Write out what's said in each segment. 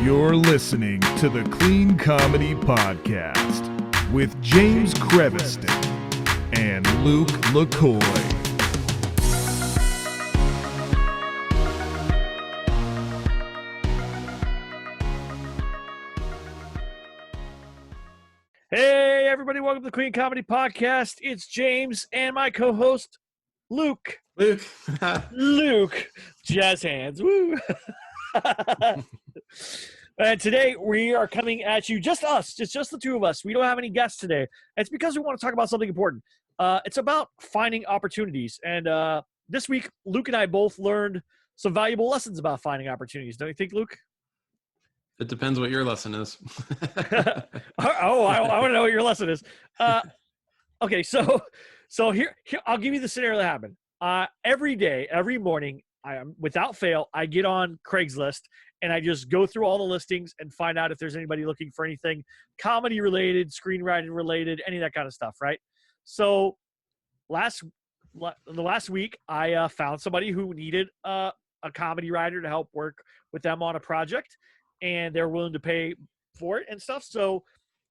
You're listening to the Clean Comedy Podcast with James Creviston and Luke LaCoy. Hey, everybody. Welcome to the Clean Comedy Podcast. It's James and my co-host, Luke. Luke. Jazz hands. Woo. And today we are coming at you, just us, just the two of us. We don't have any guests today. It's because we want to talk about something important. It's about finding opportunities. And this week, Luke and I both learned some valuable lessons about finding opportunities. Don't you think, Luke? It depends what your lesson is. I want to know what your lesson is. Okay, so here I'll give you the scenario that happened. Every day, every morning, without fail, I get on Craigslist and I just go through all the listings and find out if there's anybody looking for anything comedy related, screenwriting related, any of that kind of stuff, right? So the last week, I found somebody who needed a comedy writer to help work with them on a project, and they're willing to pay for it and stuff. So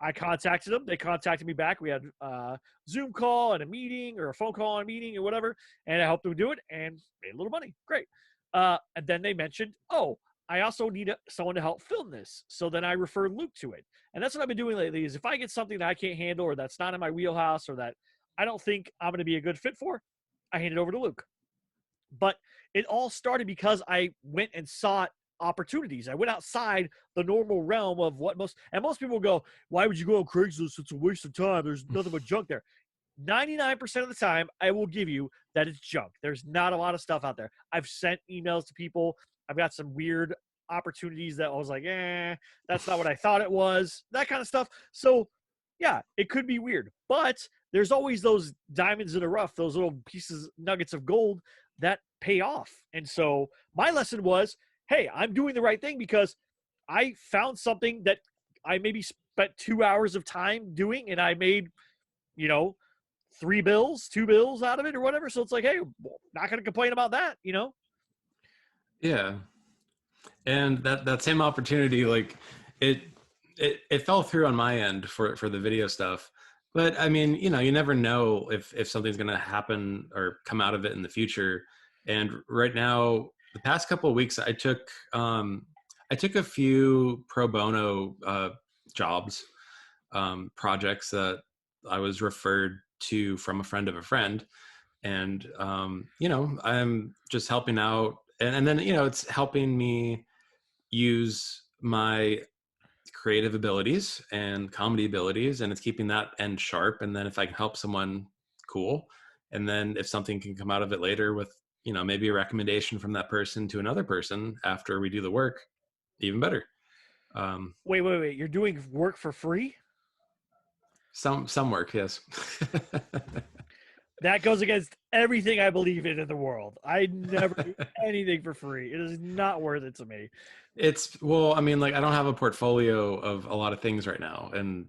I contacted them. They contacted me back. We had a Zoom call and a meeting, or a phone call and a meeting or whatever, and I helped them do it and made a little money. Great. And then they mentioned, I also need someone to help film this. So then I referred Luke to it. And that's what I've been doing lately is if I get something that I can't handle or that's not in my wheelhouse or that I don't think I'm going to be a good fit for, I hand it over to Luke. But it all started because I went and sought opportunities. I went outside the normal realm of what most people go, why would you go on Craigslist? It's a waste of time. There's nothing but junk there. 99% of the time, I will give you that it's junk. There's not a lot of stuff out there. I've sent emails to people. I've got some weird opportunities that I was like, that's not what I thought it was, that kind of stuff. So yeah, it could be weird, but there's always those diamonds in the rough, those little nuggets of gold that pay off. And so my lesson was, hey, I'm doing the right thing because I found something that I maybe spent 2 hours of time doing and I made, 2 bills out of it or whatever. So it's like, hey, not going to complain about that, Yeah. And that same opportunity, like it fell through on my end for the video stuff. But I mean, you never know if something's going to happen or come out of it in the future. And right now, the past couple of weeks, I took a few pro bono jobs, projects that I was referred to from a friend of a friend. And, I'm just helping out. And then, it's helping me use my creative abilities and comedy abilities, and it's keeping that end sharp. And then if I can help someone, cool. And then if something can come out of it later with, maybe a recommendation from that person to another person after we do the work, even better. Wait. You're doing work for free? Some work, yes. That goes against everything I believe in the world. I never do anything for free. It is not worth it to me. I don't have a portfolio of a lot of things right now. And,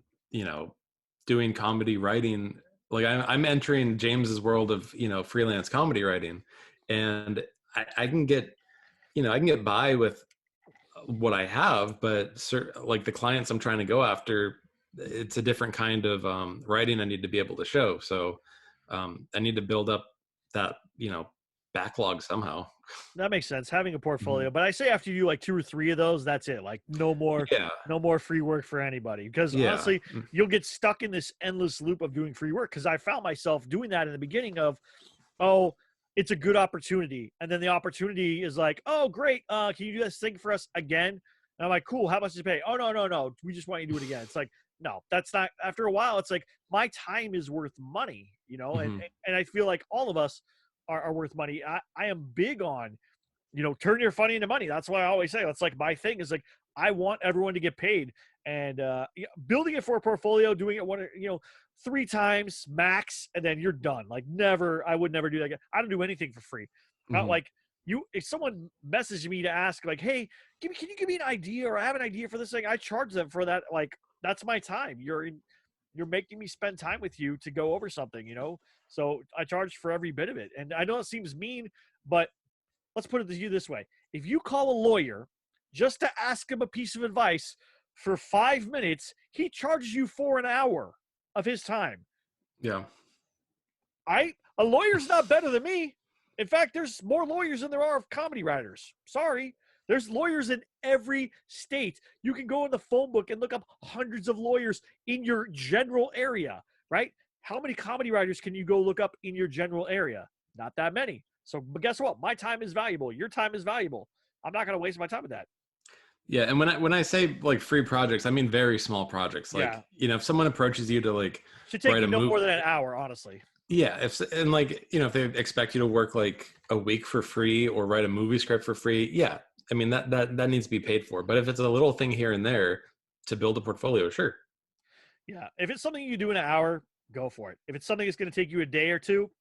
doing comedy writing, like I'm entering James's world of, freelance comedy writing. And I can get by with what I have, but like the clients I'm trying to go after, it's a different kind of writing I need to be able to show. So I need to build up that, backlog somehow. That makes sense, having a portfolio. But I say after you do like 2 or 3 of those, that's it. Like no more free work for anybody. Because honestly, you'll get stuck in this endless loop of doing free work. Because I found myself doing that in the beginning of, it's a good opportunity. And then the opportunity is like, oh, great. Can you do this thing for us again? And I'm like, cool. How much does it pay? Oh, no. We just want you to do it again. It's like, no, that's not. After a while, it's like my time is worth money, and I feel like all of us are worth money. I am big on, turn your funny into money. That's why I always say, that's like my thing is like, I want everyone to get paid, and building it for a portfolio, doing it 3 times max, and then you're done. Like I would never do that again. I don't do anything for free. Not like if someone messaged me to ask like, hey, can you give me an idea, or I have an idea for this thing, I charge them for that. Like, that's my time. You're making me spend time with you to go over something, so I charge for every bit of it. And I know it seems mean, but let's put it to you this way. If you call a lawyer just to ask him a piece of advice for 5 minutes, he charges you for an hour of his time. Yeah. A lawyer's not better than me. In fact, there's more lawyers than there are of comedy writers. Sorry. There's lawyers in every state. You can go in the phone book and look up hundreds of lawyers in your general area, right? How many comedy writers can you go look up in your general area? Not that many. So, but guess what? My time is valuable. Your time is valuable. I'm not going to waste my time with that. Yeah, and when I say like free projects, I mean very small projects. Like, Yeah. you know, if someone approaches you to like Should take write you a no movie, more than an hour, honestly. yeah, and like, you know, if they expect you to work like a week for free or write a movie script for free, yeah, I mean that needs to be paid for. But if it's a little thing here and there to build a portfolio, sure. Yeah. If it's something you do in an hour, go for it. If it's something that's going to take you a day or two,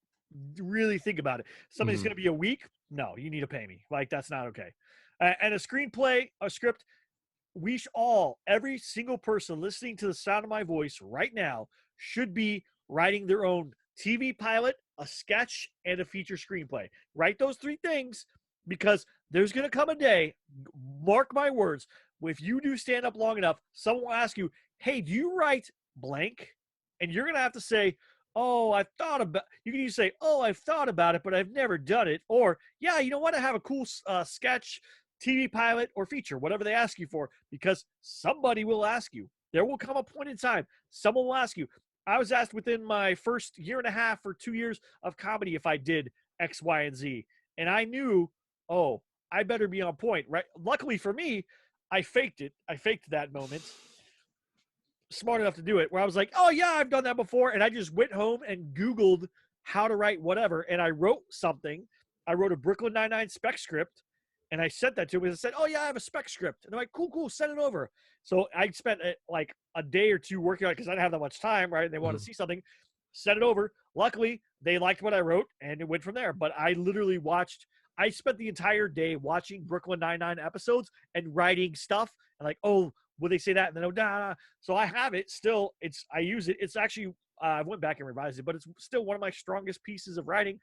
really think about it. Something that's going to be a week, no, you need to pay me. Like, that's not okay. And a screenplay, a script, every single person listening to the sound of my voice right now should be writing their own TV pilot, a sketch, and a feature screenplay. Write those 3 things, because there's going to come a day, mark my words, if you do stand up long enough, someone will ask you, hey, do you write blank? And you're going to have to say, oh, I've thought about, you can either say, oh, I've thought about it, but I've never done it. Or, yeah, you know what? I have a cool sketch, TV pilot, or feature, whatever they ask you for, because somebody will ask you. There will come a point in time, someone will ask you. I was asked within my first year and a half or 2 years of comedy if I did X, Y, and Z. And I knew, oh, I better be on point, right? Luckily for me, I faked it. I faked that moment. Smart enough to do it, where I was like, oh, yeah, I've done that before. And I just went home and Googled how to write whatever. And I wrote something. I wrote a Brooklyn Nine-Nine spec script. And I sent that to him and said, oh, yeah, I have a spec script. And they're like, cool, send it over. So I spent like a day or two working on it because I didn't have that much time, right? And they wanted to see something, sent it over. Luckily, they liked what I wrote, and it went from there. But I literally I spent the entire day watching Brooklyn Nine-Nine episodes and writing stuff. And like, oh, will they say that? And then, oh, nah. So I have it still. I use it. It's actually, I went back and revised it, but it's still one of my strongest pieces of writing.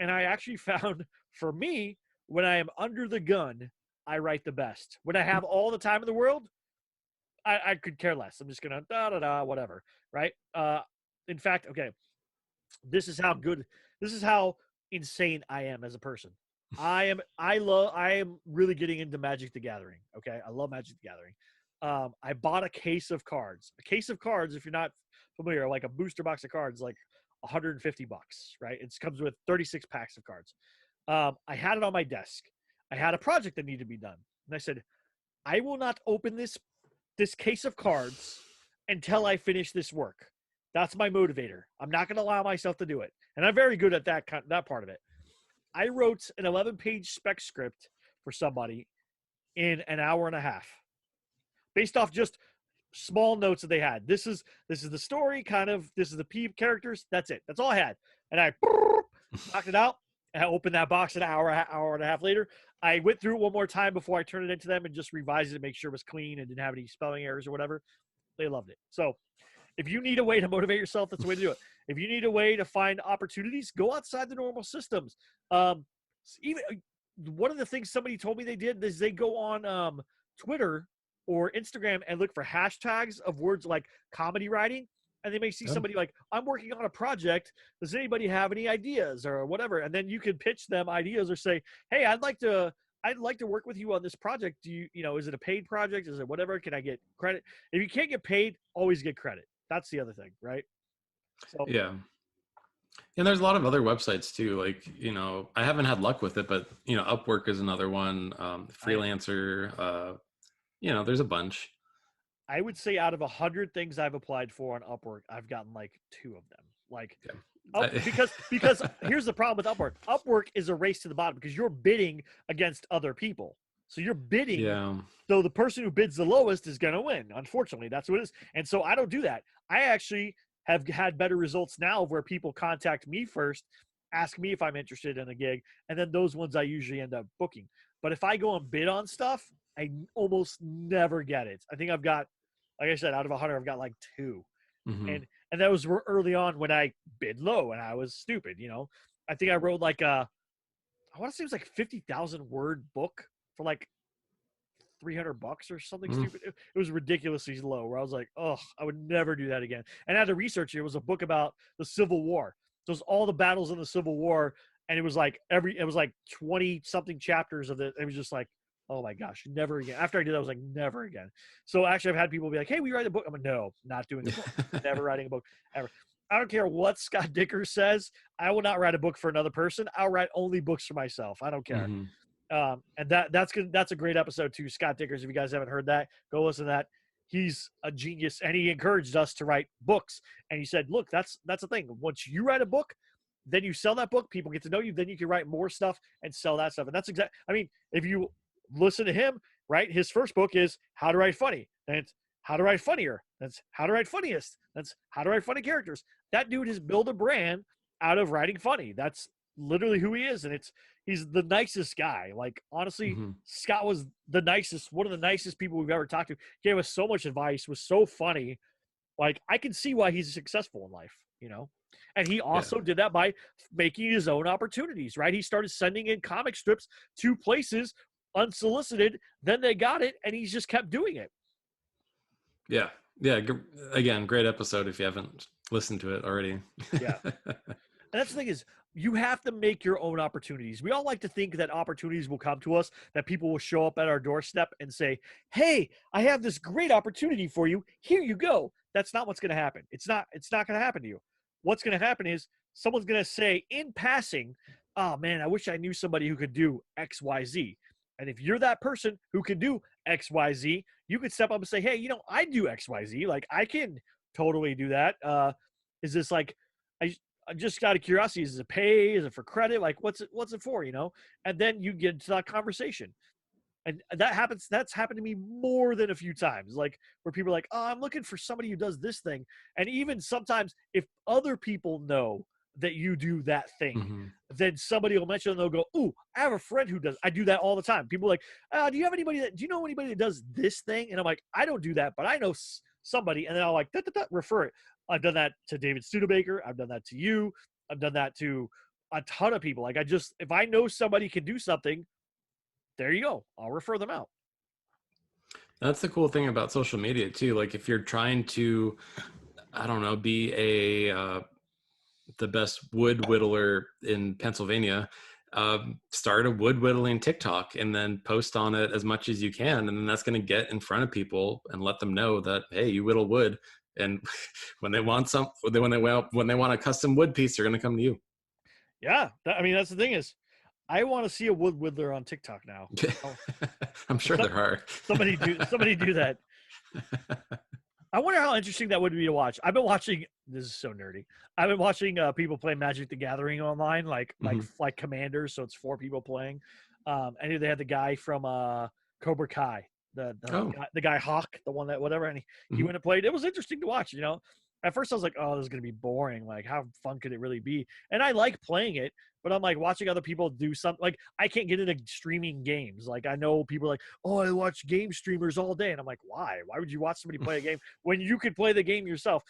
And I actually found, for me, when I am under the gun, I write the best. When I have all the time in the world, I could care less. I'm just going to whatever, right? In fact, okay, this is how insane I am as a person. I am really getting into Magic the Gathering, okay? I love Magic the Gathering. I bought a case of cards. A case of cards, if you're not familiar, like a booster box of cards, like $150, right? It comes with 36 packs of cards. I had it on my desk. I had a project that needed to be done. And I said, I will not open this case of cards until I finish this work. That's my motivator. I'm not going to allow myself to do it. And I'm very good at that part of it. I wrote an 11-page spec script for somebody in an hour and a half based off just small notes that they had. This is the story, kind of. This is the characters. That's it. That's all I had. And I knocked it out. I opened that box an hour and a half later. I went through it one more time before I turned it into them and just revised it to make sure it was clean and didn't have any spelling errors or whatever. They loved it. So if you need a way to motivate yourself, that's the way to do it. If you need a way to find opportunities, go outside the normal systems. Even one of the things somebody told me they did is they go on Twitter or Instagram and look for hashtags of words like comedy writing. And they may see somebody like, I'm working on a project. Does anybody have any ideas or whatever? And then you can pitch them ideas or say, hey, I'd like to work with you on this project. Do you know, is it a paid project? Is it whatever? Can I get credit? If you can't get paid, always get credit. That's the other thing, right? So Yeah. And there's a lot of other websites too. Like, you know, I haven't had luck with it, but you know, Upwork is another one. Freelancer, you know, there's a bunch. I would say out of 100 things I've applied for on Upwork, I've gotten like 2 of them. Like, because here's the problem with Upwork. Upwork is a race to the bottom because you're bidding against other people. So you're bidding. Yeah. So the person who bids the lowest is going to win. Unfortunately, that's what it is. And so I don't do that. I actually have had better results now where people contact me first, ask me if I'm interested in a gig, and then those ones I usually end up booking. But if I go and bid on stuff, I almost never get it. I think I've got, like I said, out of 100, I've got like 2. Mm-hmm. And that was early on when I bid low and I was stupid, you know. I think I wrote like I want to say it was like 50,000 word book for like $300 or something stupid. It was ridiculously low, where I was like, oh, I would never do that again. And I had to research it. It was a book about the Civil War. So it was all the battles in the Civil War. And it was like 20 something chapters of it. It was just like, oh my gosh, never again. After I did that, I was like, never again. So actually I've had people be like, hey, we write a book. I'm like, no, not doing a book. Never writing a book ever. I don't care what Scott Dicker says. I will not write a book for another person. I'll write only books for myself. I don't care. And that's good. That's a great episode too. Scott Dickers. If you guys haven't heard that, go listen to that. He's a genius, and he encouraged us to write books. And he said, look, that's the thing. Once you write a book, then you sell that book, people get to know you, then you can write more stuff and sell that stuff. And that's I mean, if you listen to him, right, his first book is How to Write Funny. And it's How to Write Funnier. That's How to Write Funniest. That's How to Write Funny Characters. That dude has built a brand out of writing funny. That's literally who he is. And he's the nicest guy. Like, honestly, Scott was one of the nicest people we've ever talked to. Gave us so much advice, was so funny. Like, I can see why he's successful in life, you know? And he also did that by making his own opportunities, right? He started sending in comic strips to places unsolicited. Then they got it, and he's just kept doing it. Yeah. Yeah. Again, great episode if you haven't listened to it already. Yeah. And that's the thing is, you have to make your own opportunities. We all like to think that opportunities will come to us, that people will show up at our doorstep and say, hey, I have this great opportunity for you. Here you go. That's not what's going to happen. It's not going to happen to you. What's going to happen is someone's going to say in passing, oh man, I wish I knew somebody who could do X, Y, Z. And if you're that person who can do X, Y, Z, you could step up and say, hey, you know, I do X, Y, Z. Like, I can totally do that. Is this like, I'm just out of curiosity, is it pay? Is it for credit? Like, what's it for, you know? And then you get into that conversation. And that's happened to me more than a few times, like where people are like, oh, I'm looking for somebody who does this thing. And even sometimes if other people know that you do that thing, then somebody will mention and they'll go, ooh, I have a friend who does. I do that all the time. People are like, do you know anybody that does this thing? And I'm like, I don't do that, but I know somebody. And then I'll like, refer it. I've done that to David Studebaker. I've done that to you. I've done that to a ton of people. Like, if I know somebody can do something, there you go. I'll refer them out. That's the cool thing about social media too. Like, if you're trying to, I don't know, be the best wood whittler in Pennsylvania, start a wood whittling TikTok and then post on it as much as you can. And then that's going to get in front of people and let them know that, hey, you whittle wood. And when they want when they want a custom wood piece, they're going to come to you. Yeah. That's the thing is, I want to see a wood whittler on TikTok now. I'm sure there are. Somebody do that. I wonder how interesting that would be to watch. I've been watching. This is so nerdy. I've been watching people play Magic the Gathering online, like commanders. So it's 4 people playing. And they had the guy from Cobra Kai, the guy Hawk, the one that whatever, and he went and played. It was interesting to watch. You know, at first I was like, oh, this is gonna be boring. Like, how fun could it really be? And I like playing it. But I'm like watching other people do something. Like, I can't get into streaming games. Like, I know people are like, oh, I watch game streamers all day. And I'm like, why? Why would you watch somebody play a game when you could play the game yourself?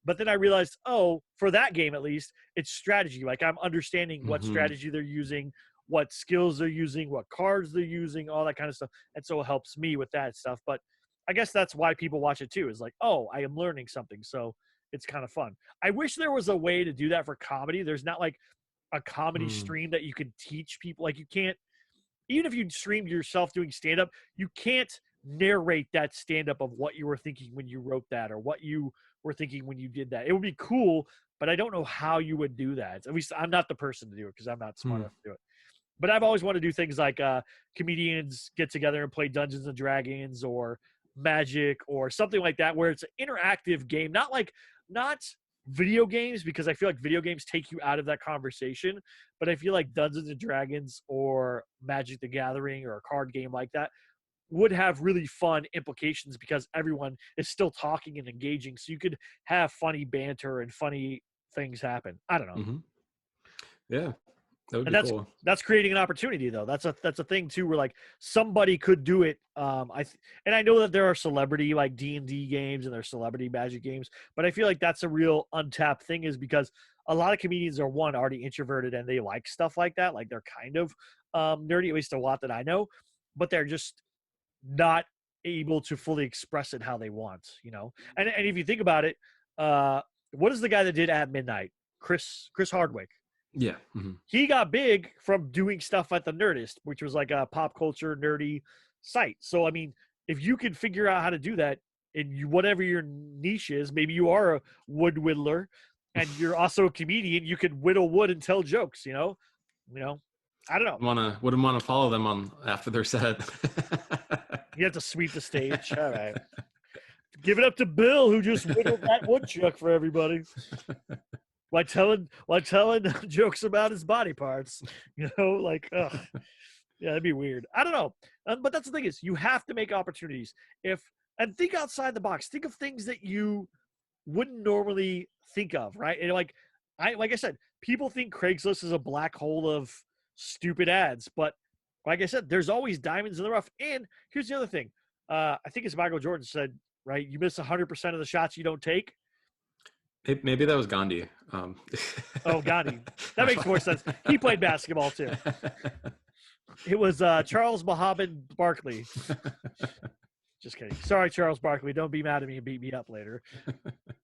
But then I realized, oh, for that game at least, it's strategy. Like, I'm understanding what strategy they're using, what skills they're using, what cards they're using, all that kind of stuff. And so it helps me with that stuff. But I guess that's why people watch it too, is like, oh, I am learning something. So it's kind of fun. I wish there was a way to do that for comedy. There's not like a comedy stream that you can teach people. Like, you can't, even if you streamed yourself doing stand-up, you can't narrate that stand-up of what you were thinking when you wrote that or what you were thinking when you did that. It would be cool, but I don't know how you would do that. At least I'm not the person to do it because I'm not smart enough to do it. But I've always wanted to do things like comedians get together and play Dungeons and Dragons or Magic or something like that, where it's an interactive game, not video games, because I feel like video games take you out of that conversation. But I feel like Dungeons and Dragons or Magic the Gathering or a card game like that would have really fun implications because everyone is still talking and engaging. So you could have funny banter and funny things happen. I don't know. Yeah. That would And be cool. that's creating an opportunity though. That's a thing too, where like somebody could do it. And I know that there are celebrity like D&D games and there's celebrity Magic games, but I feel like that's a real untapped thing, is because a lot of comedians are already introverted and they like stuff like that. Like, they're kind of nerdy, at least a lot that I know, but not able to fully express it how they want, you know? And if you think about it, what is the guy that did At Midnight? Chris Hardwick. Yeah. Mm-hmm. He got big from doing stuff at the Nerdist, which was like a pop culture nerdy site. So, I mean, if you can figure out how to do that in whatever your niche is, maybe you are a wood whittler and you're also a comedian, you could whittle wood and tell jokes, you know, I don't know. Wouldn't want to follow them on after their set. You have to sweep the stage. All right. Give it up to Bill, who just whittled that woodchuck for everybody. While telling jokes about his body parts, you know, like, ugh. Yeah, that'd be weird. I don't know. But that's the thing is, you have to make opportunities. And think outside the box. Think of things that you wouldn't normally think of, right? And like I said, people think Craigslist is a black hole of stupid ads, but like I said, there's always diamonds in the rough. And here's the other thing. I think it's Michael Jordan said, right? You miss 100% of the shots you don't take. Maybe that was Gandhi. Oh, Gandhi. That makes more sense. He played basketball too. It was Charles Muhammad Barkley. Just kidding. Sorry, Charles Barkley. Don't be mad at me and beat me up later.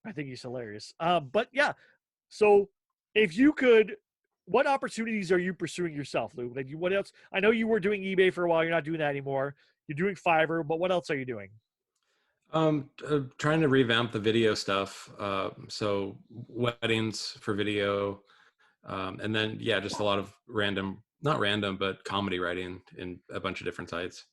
I think he's hilarious. But yeah, so if you could, what opportunities are you pursuing yourself, Lou? Like, what else? I know you were doing eBay for a while. You're not doing that anymore. You're doing Fiverr, but what else are you doing? Trying to revamp the video stuff. So weddings for video. And then, yeah, just a lot of not random, but comedy writing in a bunch of different sites.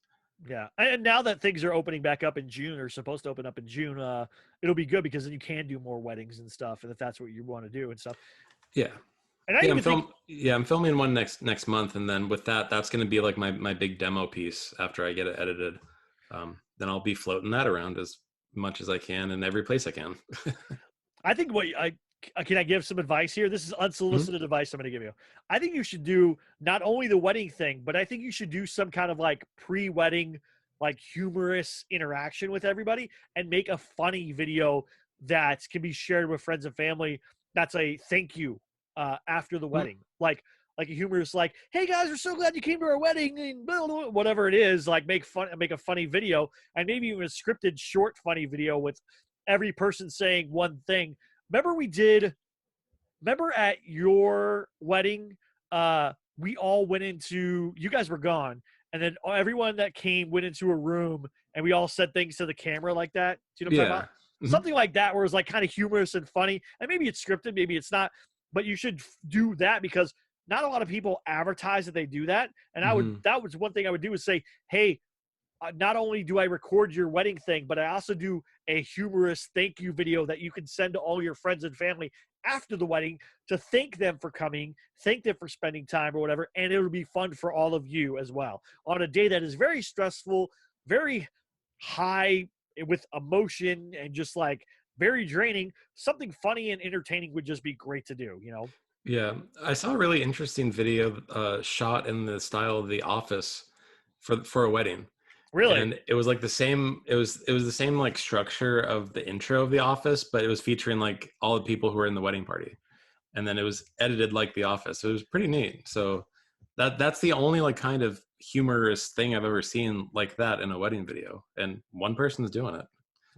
Yeah. And now that things are opening back up in June, or supposed to open up in June, it'll be good because then you can do more weddings and stuff. And if that's what you want to do and stuff. Yeah. And I'm filming one next month. And then with that's going to be like my big demo piece after I get it edited. Then I'll be floating that around as much as I can in every place I can. I think can I give some advice here? This is unsolicited advice I'm going to give you. I think you should do not only the wedding thing, but I think you should do some kind of like pre-wedding, like humorous interaction with everybody and make a funny video that can be shared with friends and family. That's a thank you after the wedding. Like a humorous, like, hey guys, we're so glad you came to our wedding, and blah, blah, blah, whatever it is, like make a funny video, and maybe even a scripted short funny video with every person saying one thing. Remember at your wedding, we all went into, you guys were gone, and then everyone that came went into a room and we all said things to the camera like that. Do you know what I'm talking about? Mm-hmm. Something like that, where it's like kind of humorous and funny, and maybe it's scripted, maybe it's not, but you should do that because not a lot of people advertise that they do that. And that was one thing I would do is say, hey, not only do I record your wedding thing, but I also do a humorous thank you video that you can send to all your friends and family after the wedding to thank them for coming, thank them for spending time or whatever. And it'll be fun for all of you as well on a day that is very stressful, very high with emotion and just like very draining. Something funny and entertaining would just be great to do, you know? Yeah. I saw a really interesting video shot in the style of The Office for a wedding. Really? And it was like the same, it was the same like structure of the intro of The Office, but it was featuring like all the people who were in the wedding party. And then it was edited like The Office. So it was pretty neat. So that's the only like kind of humorous thing I've ever seen like that in a wedding video. And one person's doing it.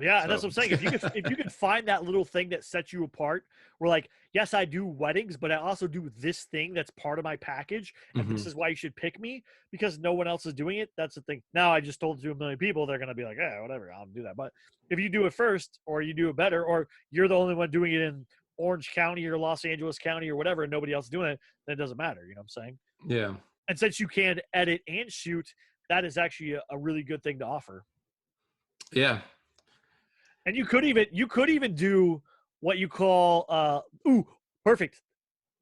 Yeah, so. And that's what I'm saying. If you could find that little thing that sets you apart, where like, yes, I do weddings, but I also do this thing that's part of my package, and this is why you should pick me because no one else is doing it. That's the thing. Now I just told it to a million people, they're gonna be like, yeah, whatever, I'll do that. But if you do it first, or you do it better, or you're the only one doing it in Orange County or Los Angeles County or whatever, and nobody else is doing it, then it doesn't matter. You know what I'm saying? Yeah. And since you can edit and shoot, that is actually a really good thing to offer. Yeah. And you could even do what you call perfect,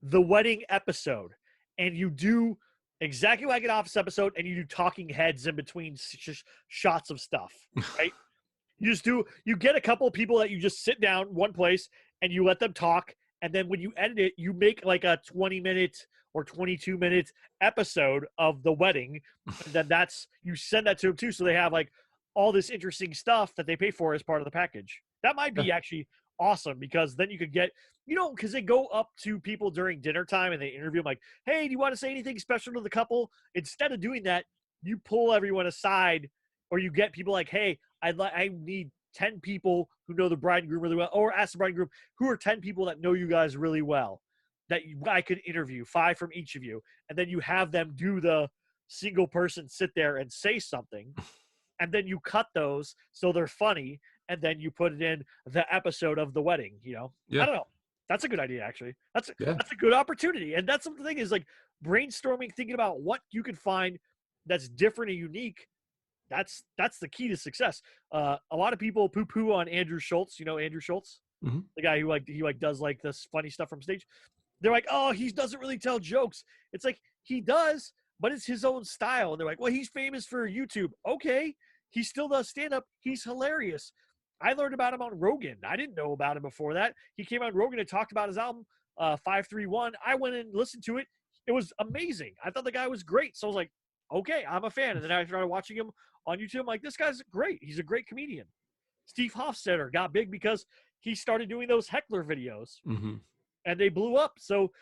the wedding episode, and you do exactly like an Office episode, and you do talking heads in between shots of stuff, right? You get a couple of people that you just sit down one place and you let them talk, and then when you edit it, you make like a 20-minute or 22-minute episode of the wedding, and then you send that to them too, so they have like all this interesting stuff that they pay for as part of the package. That might be actually awesome because then you could get, because they go up to people during dinner time and they interview them like, hey, do you want to say anything special to the couple? Instead of doing that, you pull everyone aside or you get people like, hey, I need 10 people who know the bride and groom really well, or ask the bride and groom, who are 10 people that know you guys really well that I could interview, 5 from each of you. And then you have them do the single person sit there and say something. And then you cut those so they're funny. And then you put it in the episode of the wedding, you know? Yeah. I don't know. That's a good idea, actually. That's Yeah. a good opportunity. And that's something is like brainstorming, thinking about what you can find that's different and unique. That's the key to success. A lot of people poo-poo on Andrew Schultz. You know Andrew Schultz, Mhm. the guy who he does like this funny stuff from stage. They're like, oh, he doesn't really tell jokes. It's like he does, but it's his own style. And they're like, well, he's famous for YouTube. Okay, he still does stand up. He's hilarious. I learned about him on Rogan. I didn't know about him before that. He came on Rogan and talked about his album 531. I went and listened to it. It was amazing. I thought the guy was great. So I was like, okay, I'm a fan. And then I started watching him on YouTube. I'm like, this guy's great. He's a great comedian. Steve Hofstetter got big because he started doing those heckler videos Mm-hmm. and they blew up. So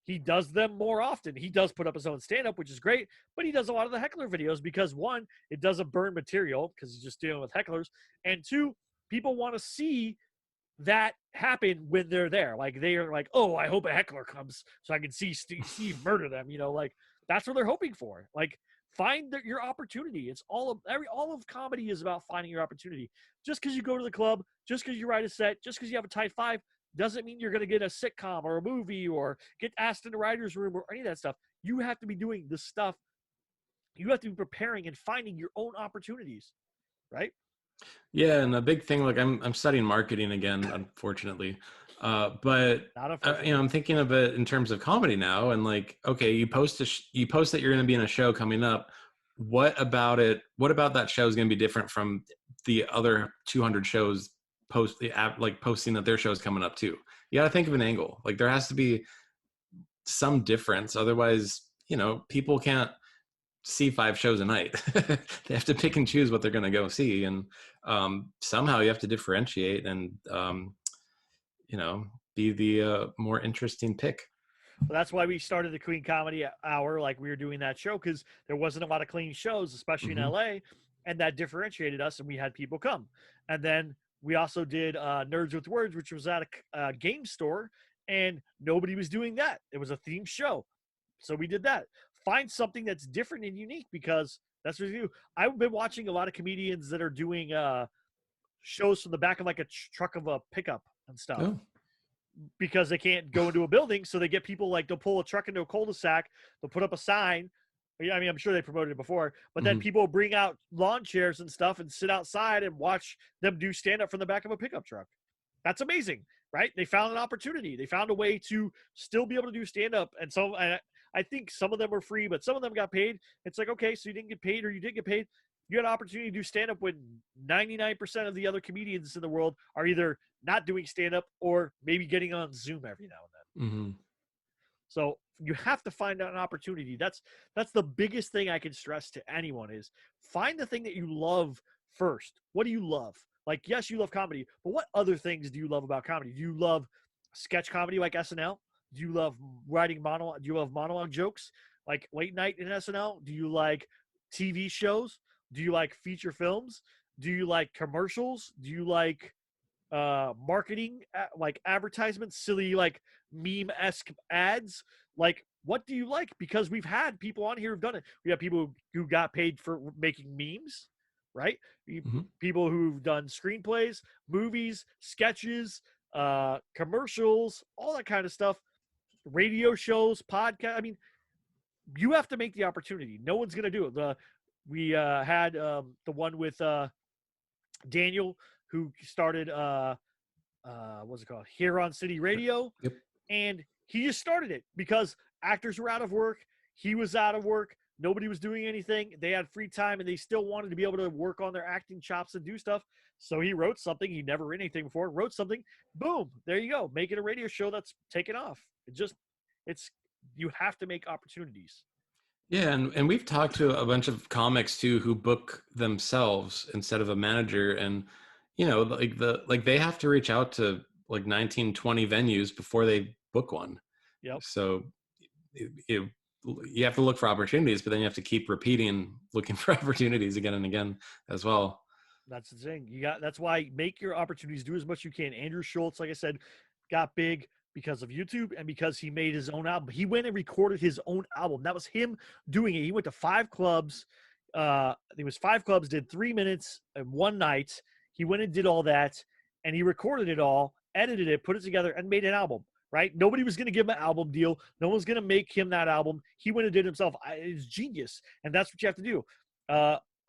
he does them more often. He does put up his own stand-up, which is great, but he does a lot of the heckler videos because, one, it doesn't burn material because he's just dealing with hecklers, and two, people want to see that happen when they're there. Like, they are like, oh, I hope a heckler comes so I can see Steve murder them. You know, like, that's what they're hoping for. Like, find your opportunity. It's all of comedy is about finding your opportunity. Just because you go to the club, just because you write a set, just because you have a tight 5, doesn't mean you're going to get a sitcom or a movie or get asked in the writer's room or any of that stuff. You have to be doing the stuff. You have to be preparing and finding your own opportunities, right? Yeah, and a big thing, like I'm studying marketing again, unfortunately, but Not unfortunately. I'm thinking of it in terms of comedy now, and like, okay, you post that you're going to be in a show coming up. What about it? What about that show is going to be different from the other 200 shows posting that their show is coming up too? You got to think of an angle. Like, there has to be some difference, otherwise, people can't see 5 shows a night. They have to pick and choose what they're going to go see, and somehow you have to differentiate and be the more interesting pick. Well, that's why we started the Queen Comedy Hour, like we were doing that show, because there wasn't a lot of clean shows, especially in LA, and that differentiated us, and we had people come. And then we also did Nerds with Words, which was at a game store, and nobody was doing that. It was a themed show, so we did that. Find something that's different and unique, because that's what you do. I've been watching a lot of comedians that are doing shows from the back of like a truck of a pickup and stuff. Oh. Because they can't go into a building, so they get people like they'll pull a truck into a cul-de-sac, they'll put up a sign. I mean, I'm sure they promoted it before, but then people bring out lawn chairs and stuff and sit outside and watch them do stand-up from the back of a pickup truck. That's amazing, right? They found an opportunity. They found a way to still be able to do stand-up. And so I think some of them were free, but some of them got paid. It's like, okay, so you didn't get paid or you did get paid. You had an opportunity to do stand-up when 99% of the other comedians in the world are either not doing stand-up or maybe getting on Zoom every now and then. Mm-hmm. So you have to find out an opportunity. That's the biggest thing I can stress to anyone is find the thing that you love first. What do you love? Like, yes, you love comedy, but what other things do you love about comedy? Do you love sketch comedy like SNL? Do you love writing monologue? Do you love monologue jokes like late night in SNL? Do you like TV shows? Do you like feature films? Do you like commercials? Do you like marketing, like advertisements, silly like meme-esque ads? Like, what do you like? Because we've had people on here who've done it. We have people who got paid for making memes, right? People who've done screenplays, movies, sketches, commercials, all that kind of stuff, radio shows, podcast. I mean, you have to make the opportunity. No one's going to do it. We had the one with Daniel, who started what's it called, Huron City Radio. Yep. And he just started it because actors were out of work. He was out of work. Nobody was doing anything. They had free time and they still wanted to be able to work on their acting chops and do stuff. So he wrote something. He never written anything before. Wrote something. Boom. There you go. Making a radio show that's taken off. You have to make opportunities. Yeah, and we've talked to a bunch of comics too who book themselves instead of a manager, and like they have to reach out to like 19, 20 venues before they book one. Yep. So you have to look for opportunities, but then you have to keep repeating, looking for opportunities again and again as well. That's the thing. That's why make your opportunities, do as much as you can. Andrew Schultz, like I said, got big because of YouTube and because he made his own album. He went and recorded his own album. That was him doing it. He went to 5 clubs. I think it was 5 clubs, did 3 minutes in one night. He went and did all that, and he recorded it all, edited it, put it together, and made an album. Right? Nobody was going to give him an album deal. No one's going to make him that album. He went and did it himself. It's genius, and that's what you have to do.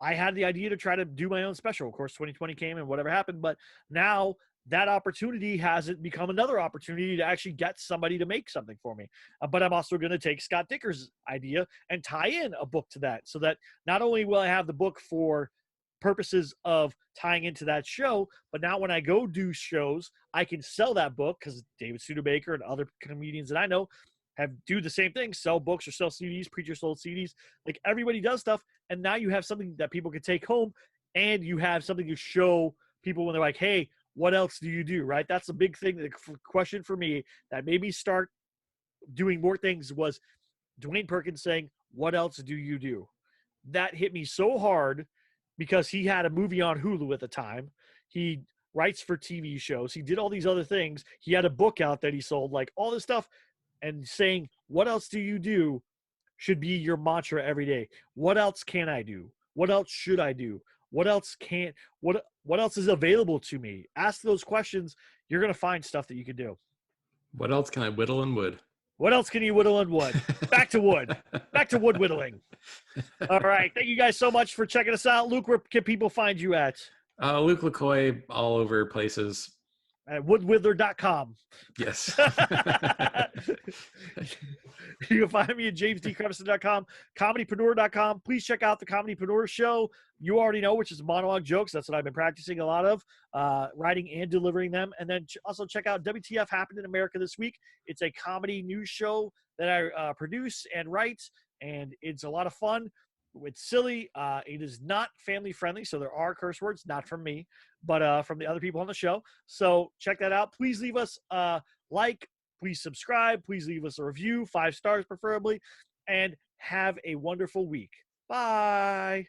I had the idea to try to do my own special. Of course, 2020 came and whatever happened, but now that opportunity hasn't become another opportunity to actually get somebody to make something for me. But I'm also going to take Scott Dicker's idea and tie in a book to that, so that not only will I have the book for purposes of tying into that show, but now when I go do shows, I can sell that book, because David Studebaker and other comedians that I know do the same thing, sell books or sell CDs. Preacher sold CDs. Like, everybody does stuff, and now you have something that people can take home, and you have something to show people when they're like, hey, what else do you do, right? That's a big thing. The question for me that made me start doing more things was Dwayne Perkins saying, what else do you do? That hit me so hard, because he had a movie on Hulu at the time. He writes for TV shows. He did all these other things. He had a book out that he sold, like all this stuff. And saying, what else do you do, should be your mantra every day. What else can I do? What else should I do? What else what else is available to me? Ask those questions. You're going to find stuff that you can do. What else can I whittle in wood? What else can you whittle in wood? Back to wood. Back to wood whittling. All right. Thank you guys so much for checking us out. Luke, where can people find you at? Luke LaCoy, all over places. At woodwither.com. Yes. You can find me at jamesdcreviston.com, ComedyPreneur.com. Please check out the ComedyPreneur show. You already know, which is monologue jokes. That's what I've been practicing a lot of, writing and delivering them. And then also check out WTF Happened in America This Week. It's a comedy news show that I produce and write, and it's a lot of fun. It's silly. It is not family friendly, so there are curse words, not from me, but from the other people on the show. So check that out. Please leave us a like. Please subscribe. Please leave us a review, 5 stars preferably, and have a wonderful week. Bye.